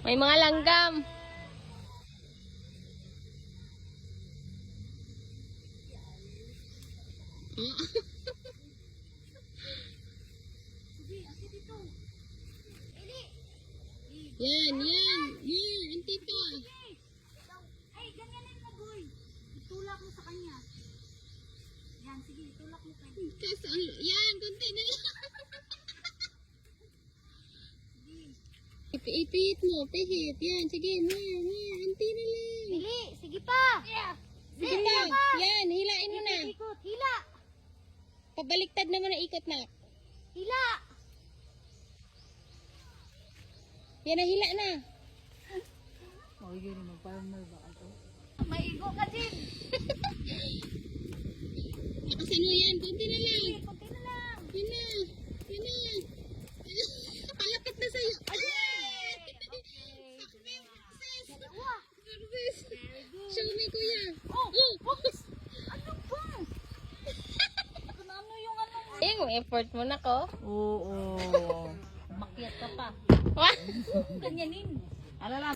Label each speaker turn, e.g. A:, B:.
A: May mga langgam. Yan, yan. Yan, anti pa.
B: Ay, ganyanin mo, boy. Itulak mo sa kanya. Yan, sige, itulak mo kanya.
A: Yan, kunti na lang. Ipihit mo, pihit. Yan, sige, anti na lang.
B: Dili, sige pa.
A: Sige pa. Yan, hilain mo na.
B: Ikot, hila.
A: Pabaliktad naman ang ikot na.
B: Hila.
A: Yan na, hila na.
B: Maigo ka din.
A: Nakasan mo yan, kunti na lang.
B: Sige, kunti na lang.
A: Yan na, yan na. Palapit na sa'yo.
B: Dalawa.
A: Show me, kuya.
B: Oh, ano ba? Ano yung ano mo?
A: Eh, may effort mo na ko.
B: Oo. Makiat ka pa.
A: Wah!
B: Ganyanin. Alala.